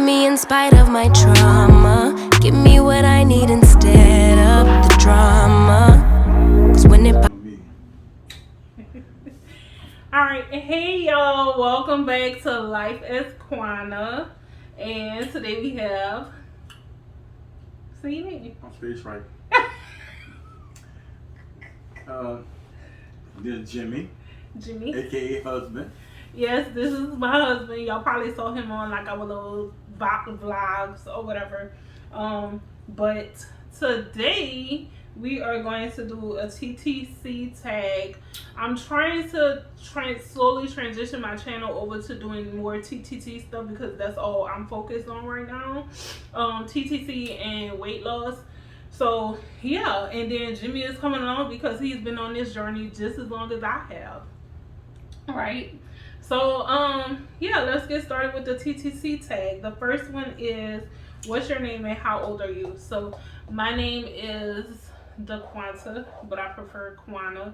me in spite of my trauma. Give me what I need instead of the drama. 'Cause when it Alright, hey y'all, welcome back to Life as Quana. And today we have see me. My face right. This is Jimmy, aka husband. Yes, this is my husband. Y'all probably saw him on like our little vlogs or whatever. But today we are going to do a TTC tag. I'm trying to slowly transition my channel over to doing more TTC stuff because that's all I'm focused on right now. TTC and weight loss. So yeah, and then Jimmy is coming along because he's been on this journey just as long as I have. All right. So yeah, let's get started with the TTC tag. The first one is, what's your name and how old are you? So my name is DeQuanta, but I prefer Quana,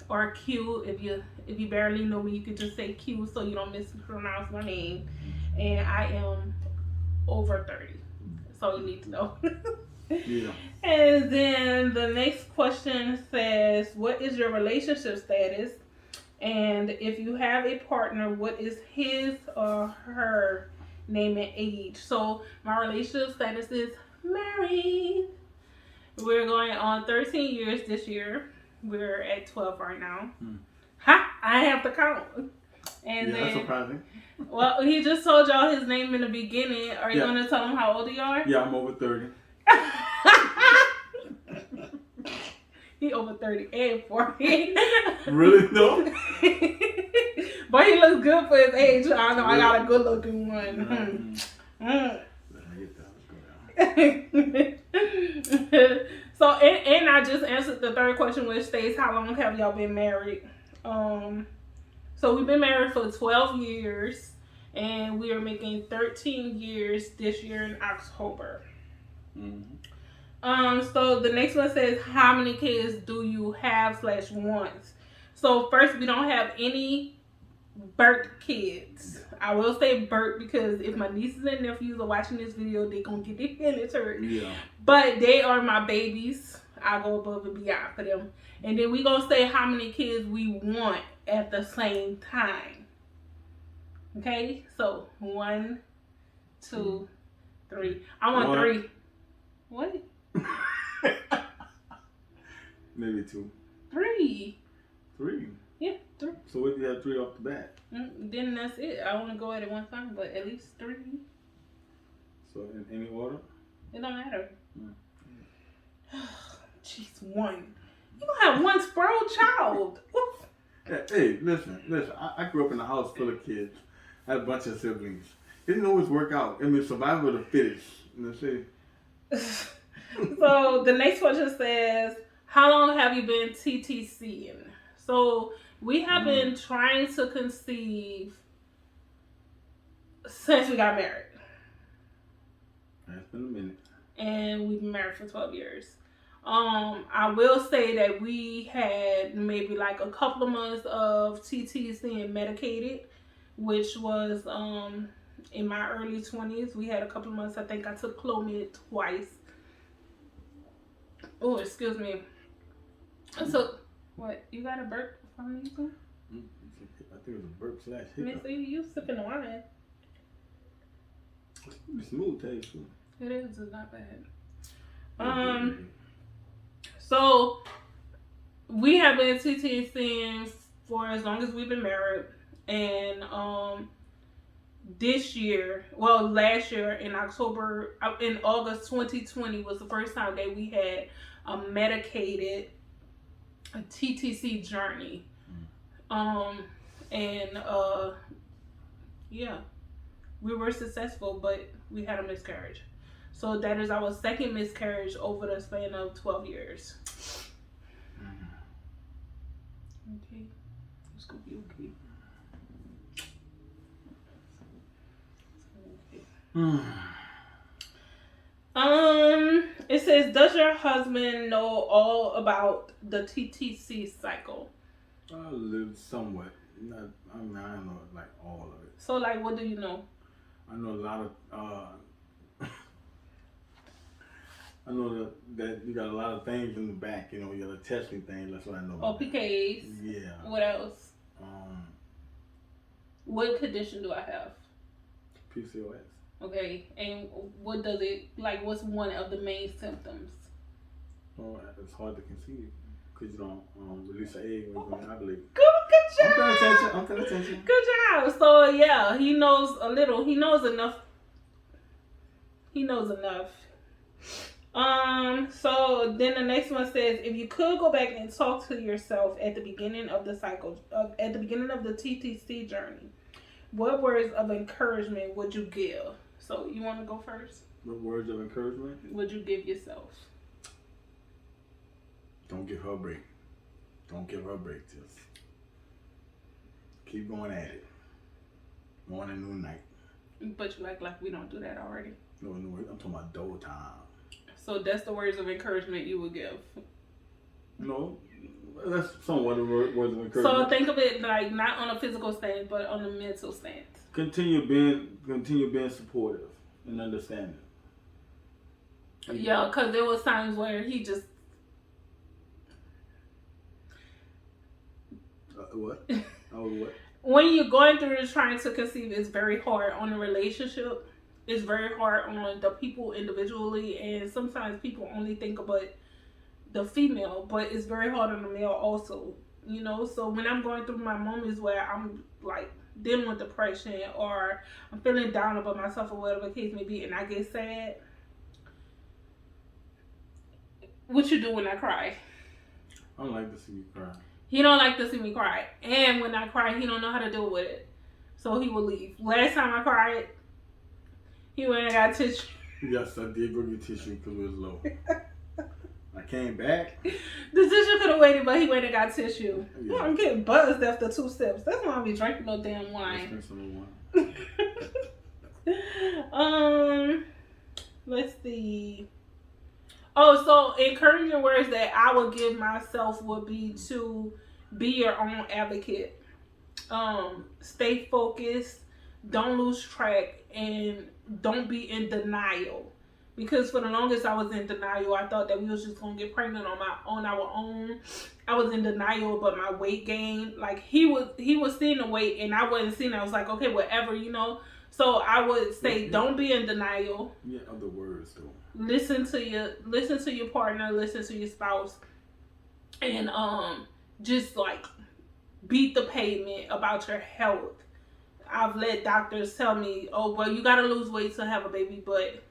or Q. If you barely know me, you could just say Q so you don't mispronounce my name. And I am over 30. That's all you need to know. Yeah. And then the next question says, what is your relationship status? And if you have a partner, what is his or her name and age? So my relationship status is married. We're going on 13 years this year. We're at 12 right now. Ha! I have to count. And yeah, then, that's surprising. Well, he just told y'all his name in the beginning. Are you going to tell him how old you are? Yeah, I'm over 30. He over 30 and 40. Really? No? But he looks good for his age. I know. Really? I got a good looking one. So, and I just answered the third question, which states, how long have y'all been married? So we've been married for 12 years, and we are making 13 years this year in October. So the next one says, how many kids do you have / want? So first, we don't have any birth kids. I will say birth because if my nieces and nephews are watching this video, they're going to get their feelings hurt. Yeah. But they are my babies. I go above and beyond for them. And then we going to say how many kids we want at the same time. Okay? So 1, 2, 3. I want 3. What? Maybe 2. 3. 3? Yeah, 3. So what if you have 3 off the bat? Then that's it. I want to go at it one time, but at least 3. So in any order? It don't matter. Jeez, 1. You gonna have one spoiled child. Hey, listen. I grew up in a house full of kids. I had a bunch of siblings. It didn't always work out. I mean, survival of the fittest. You know, So the next question says, how long have you been TTCing? So we have been trying to conceive since we got married. That's been a minute. And we've been married for 12 years. I will say that we had maybe like a couple of months of TTC and medicated, which was in my early 20s. We had a couple of months. I think I took Clomid twice. Oh, excuse me. So, what? You got a burp from me too? I think it was a burp / hiccup. Missy, you sipping the wine. It's smooth taste too. It is. It's not bad. So we have been TTCing for as long as we've been married, and this year, well, last year in August 2020 was the first time that we had a medicated TTC journey. Yeah, we were successful, but we had a miscarriage. So that is our second miscarriage over the span of 12 years. Okay, it's gonna be okay. It says, does your husband know all about the TTC cycle? I live somewhat. I don't know like all of it. So like, what do you know? I know a lot of. I know that you got a lot of things in the back. You know, you got a testing thing. That's what I know. OPKs. Yeah. What else? What condition do I have? PCOS. Okay, and what does it like? What's one of the main symptoms? Oh, it's hard to conceive because you don't release an egg when you're ovulate. Good job. I'm paying attention. Good job. So yeah, he knows a little. He knows enough. So then the next one says, if you could go back and talk to yourself at the beginning of the cycle, at the beginning of the TTC journey, what words of encouragement would you give? So you want to go first? What words of encouragement would you give yourself? Don't give her a break. Don't give her a break. Just keep going at it. Morning, noon, night. But you act like we don't do that already. No, I'm talking about dough time. So that's the words of encouragement you would give. No, that's somewhat the words of encouragement. So think of it like not on a physical stance, but on a mental stance. Continue being supportive and understanding. Yeah, because there was times where he just. What? What? When you're going through this trying to conceive, it's very hard on the relationship. It's very hard on the people individually, and sometimes people only think about the female, but it's very hard on the male also, you know. So when I'm going through my moments where I'm like dealing with depression or I'm feeling down about myself or whatever the case may be, and I get sad, what you do when I cry? I don't like to see you cry. He don't like to see me cry, and when I cry, he don't know how to deal with it, so he will leave. Last time I cried, he went and got tissue. Yes, I did go get tissue because it was low. I came back. The tissue could have waited, but he went and got tissue. Yeah. I'm getting buzzed after 2 sips. That's why I be drinking no damn wine. Let's see. Oh, so encouraging words that I would give myself would be to be your own advocate. Stay focused. Don't lose track, and don't be in denial. Because for the longest I was in denial. I thought that we was just gonna get pregnant on our own. I was in denial about my weight gain. Like he was seeing the weight and I wasn't seeing it. I was like, okay, whatever, you know. So I would say, don't be in denial. Yeah, other words though. Listen to your partner, listen to your spouse, and just like beat the pavement about your health. I've let doctors tell me, oh, well, you gotta lose weight to have a baby, but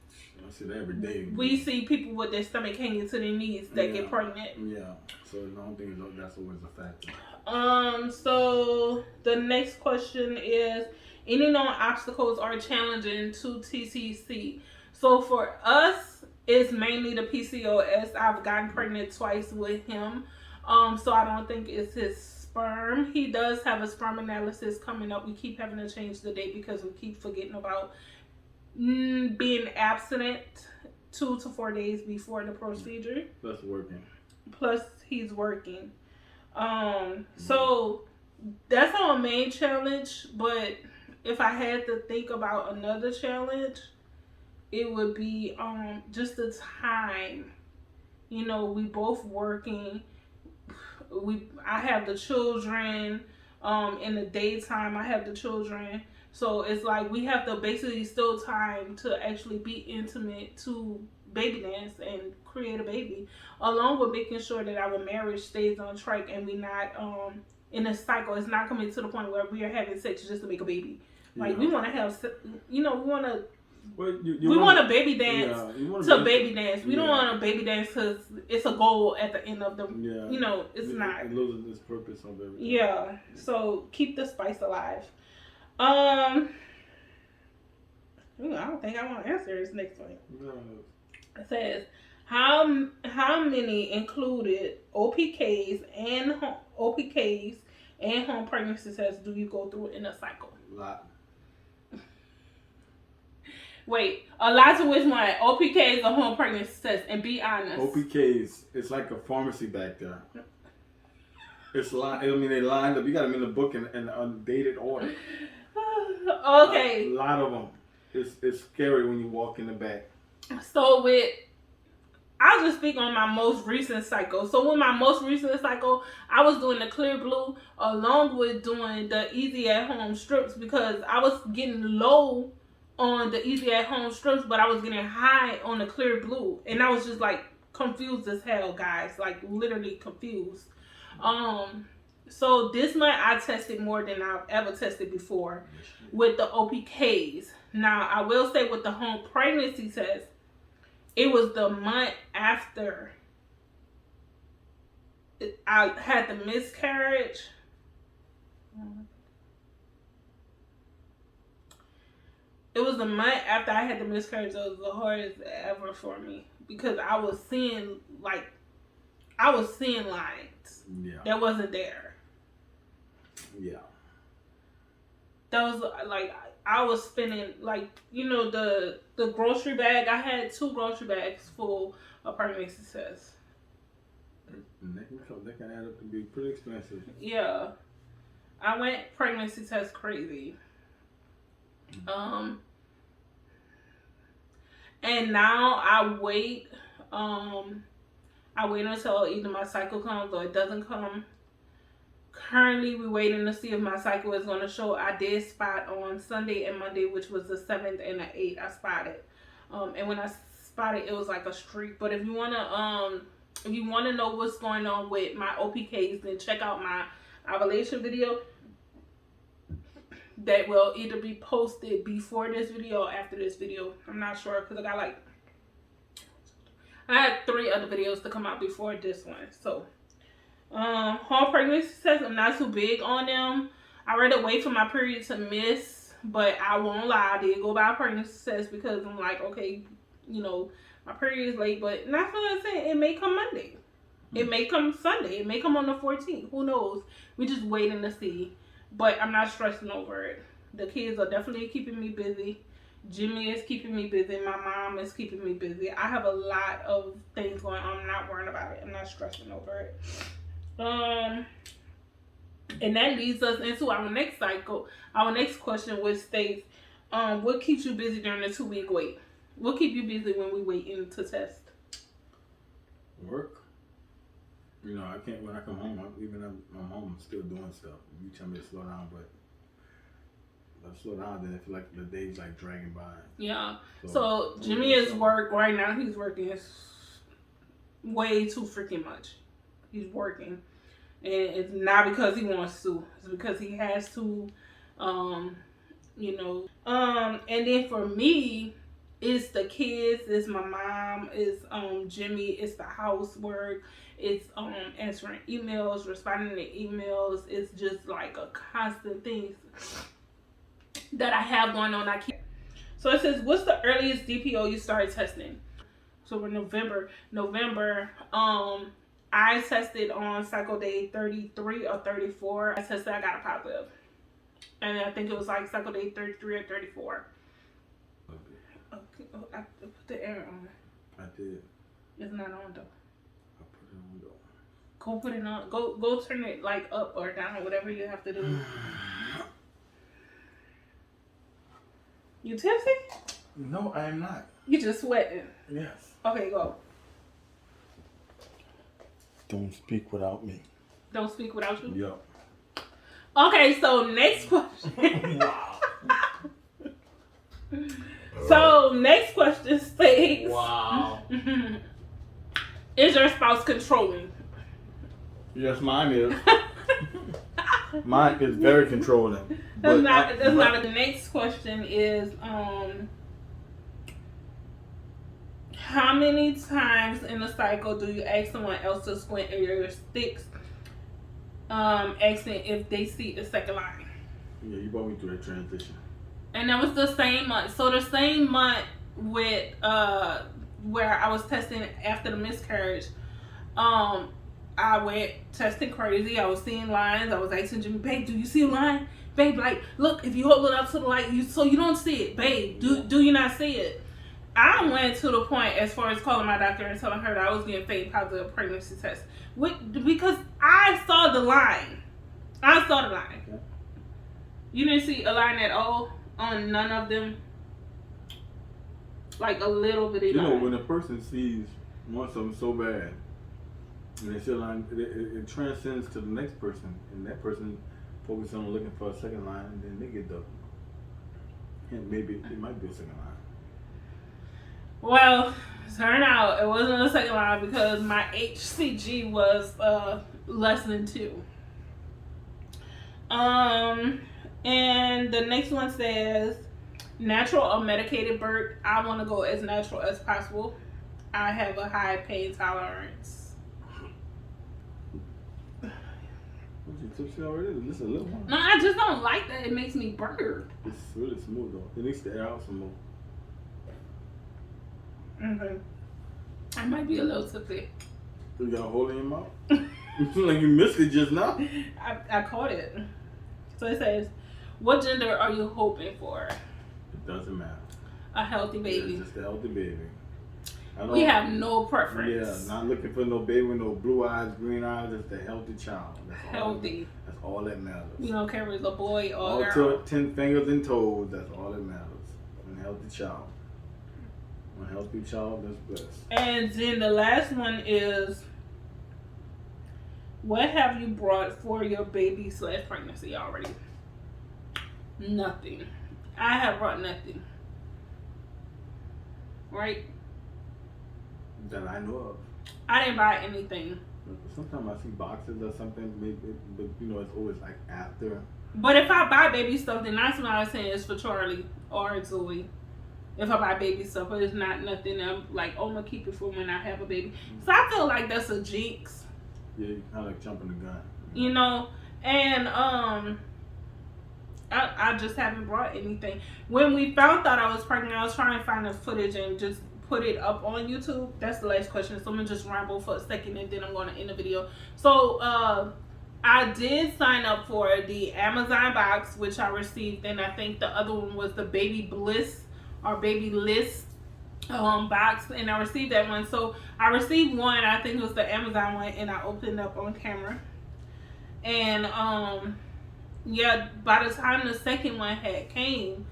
I see that every day. We see people with their stomach hanging to their knees that get pregnant. Yeah, so I don't think that's always a factor. So the next question is, any known obstacles are challenging to TTC? So for us, it's mainly the PCOS. I've gotten pregnant twice with him. So I don't think it's his sperm. He does have a sperm analysis coming up. We keep having to change the date because we keep forgetting about being abstinent 2 to 4 days before the procedure. Plus he's working. So that's our main challenge. But if I had to think about another challenge, it would be just the time. You know, we both working. I have the children in the daytime. I have the children. So it's like we have to basically still time to actually be intimate to baby dance and create a baby, along with making sure that our marriage stays on track and we not in a cycle. It's not coming to the point where we are having sex just to make a baby. Like we want to have, we want to. We want a baby dance to baby dance. We don't want a baby dance because it's a goal at the end of the. You know, it's not. It loses its purpose of everything. Yeah. So keep the spice alive. I don't think I want to answer this next one. No. It says, how many included OPKs and home pregnancy tests do you go through in a cycle? A lot. Wait, a lot to which one? OPKs or home pregnancy tests? And be honest. OPKs, it's like a pharmacy back there. It's they lined up. You got them in the book in undated order. Okay. A lot of them. it's scary when you walk in the back. So I'll just speak on my most recent cycle. So with my most recent cycle, I was doing the Clear Blue along with doing the Easy at Home strips because I was getting low on the Easy at Home strips, but I was getting high on the Clear Blue. And I was just like confused as hell, guys. Like literally confused. So this month I tested more than I've ever tested before with the OPKs. Now I will say with the home pregnancy test, it was the month after I had the miscarriage. It was the month after I had the miscarriage that was the hardest ever for me because I was seeing lines that wasn't there. Yeah. That was like I was spending like the grocery bag. I had 2 grocery bags full of pregnancy tests. And they can add up to be pretty expensive. Yeah, I went pregnancy test crazy. And now I wait. I wait until either my cycle comes or it doesn't come. Currently, we're waiting to see if my cycle is going to show. I did spot on Sunday and Monday, which was the 7th and the 8th. I spotted, and when I spotted, it was like a streak. But if you wanna know what's going on with my OPKs, then check out my ovulation video. That will either be posted before this video or after this video. I'm not sure because I had 3 other videos to come out before this one. So. Home pregnancy tests, I'm not too big on them. I rather wait for my period to miss, but I won't lie, I did go buy a pregnancy test because I'm like, okay, my period is late, but not for that saying it may come Monday. It may come Sunday. It may come on the 14th. Who knows? We're just waiting to see. But I'm not stressing over it. The kids are definitely keeping me busy. Jimmy is keeping me busy. My mom is keeping me busy. I have a lot of things going on. I'm not worrying about it. I'm not stressing over it. And that leads us into our next cycle. Our next question, which states, what keeps you busy during the 2-week wait? What keep you busy when we waiting to test? Work. I can't, when I come home, I'm home, I'm still doing stuff. You tell me to slow down, but if I slow down, then I feel like the day's like dragging by. Yeah. So Jimmy is work right now. He's working way too freaking much. He's working. And it's not because he wants to. It's because he has to, And then for me, it's the kids, it's my mom, it's Jimmy, it's the housework, it's answering emails, responding to emails. It's just like a constant thing that I have going on. So it says, what's the earliest DPO you started testing? So we're November, I tested on cycle day 33 or 34. I tested, I got a positive. And I think it was like cycle day 33 or 34. Okay. Oh, I put the air on. I did. It's not on though. I put it on though. Go put it on. Go turn it like up or down, whatever you have to do. You tipsy? No, I am not. You just sweating. Yes. Okay, go. Don't speak without me. Don't speak without you? Yep. Okay, so next question. Wow. So next question states, wow. Is your spouse controlling? Yes, mine is. Mine is very controlling. That's not. The next question is, how many times in a cycle do you ask someone else to squint at your sticks, asking if they see the second line? Yeah, you brought me through that transition. And that was the same month. So the same month with where I was testing after the miscarriage, I went testing crazy. I was seeing lines. I was asking Jimmy, babe, do you see a line? Babe, like, look, if you hold it up to the light, so you don't see it. Babe, do you not see it? I went to the point as far as calling my doctor and telling her that I was getting fake positive pregnancy tests. Because I saw the line. I saw the line. Okay. You didn't see a line at all on none of them? like a little bitty You know, line. when a person wants something so bad, and they feel like it transcends to the next person, and that person focuses on looking for a second line, and then they get double. And maybe it might be a second line. Well, turn out it wasn't a second line because my HCG was less than 2. And the next one says, natural or medicated birth. I want to go as natural as possible. I have a high pain tolerance. You tipsy already? This is a little one. No, I just don't like that. It makes me burn. It's really smooth though. It needs to air out some more. Okay. I might be a little tipsy. You got a hole in your mouth? You feel like you missed it just now. I caught it. So it says, what gender are you hoping for? It doesn't matter. A healthy baby. Yeah, just a healthy baby. We have no preference. Yeah, not looking for no baby with no blue eyes, green eyes. Just a healthy child. Healthy. That's all that matters. We don't care if it's a boy or all a girl. 10 fingers and toes. That's all that matters. A healthy child. A healthy child. That's best. And then the last one is, what have you brought for your baby / pregnancy already? Nothing. I have brought nothing. Right? That I know of. I didn't buy anything. Sometimes I see boxes or something, but you know, it's always like after. But if I buy baby stuff, then that's what I was saying is for Charlie or Zoe. If I buy baby stuff, but it's not nothing I'm like, oh, I'm gonna keep it for when I have a baby. So I feel like that's a jinx. Yeah, you kind of like jumping the gun. You know, and I just haven't brought anything. When we found out I was pregnant, I was trying to find the footage and just put it up on YouTube. That's the last question. So I'm gonna just ramble for a second and then I'm gonna end the video. So I did sign up for the Amazon box, which I received, and I think the other one was the Baby Bliss or Baby List box, and I received that one. So I received one, I think it was the Amazon one, and I opened it up on camera. And yeah, by the time the second one had came,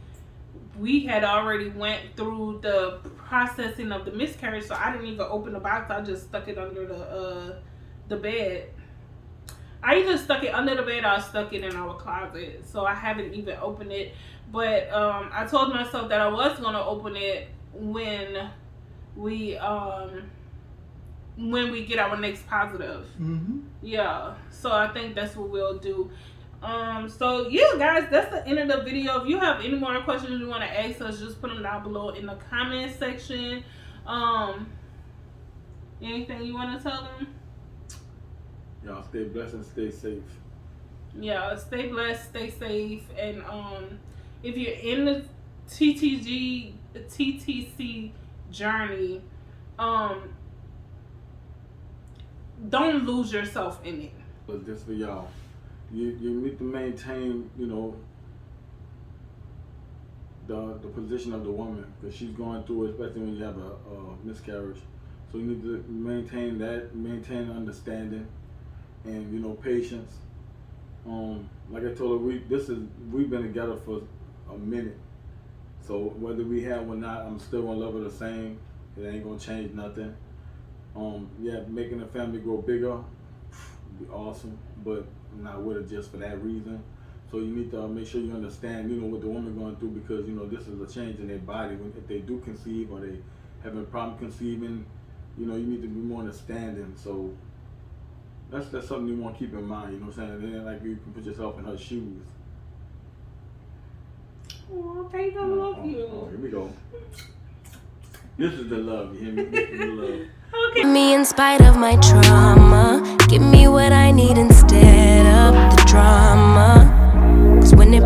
we had already went through the processing of the miscarriage, so I didn't even open the box. I just stuck it under the bed. I either stuck it under the bed or I stuck it in our closet, so I haven't even opened it. But I told myself that I was gonna open it when we get our next positive. Yeah, so I think that's what we'll do. So yeah, guys, that's the end of the video. If you have any more questions you want to ask us, just put them down below in the comment section. Anything you want to tell them? Y'all stay blessed and stay safe. Yeah, stay blessed, stay safe, and if you're in the TTC journey, don't lose yourself in it. But just for y'all, you need to maintain, you know, the position of the woman, because she's going through it, especially when you have a miscarriage. So you need to maintain that, maintain understanding, and you know, patience. Like I told her, we've been together for a minute. So whether we have or not, I'm still gonna love her the same. It ain't gonna change nothing. Yeah, making the family grow bigger would be awesome, but I'm not with her just for that reason. So you need to make sure you understand, you know, what the woman going through, because you know this is a change in their body. If they do conceive or they having a problem conceiving, you know, you need to be more understanding. So that's something you want to keep in mind. You know what I'm saying? And then like you can put yourself in her shoes. Oh, babe, I love you. Here we go. This is the love. You hear me? This is the love. Okay. Me in spite of my trauma, give me what I need instead of the drama. 'Cause when it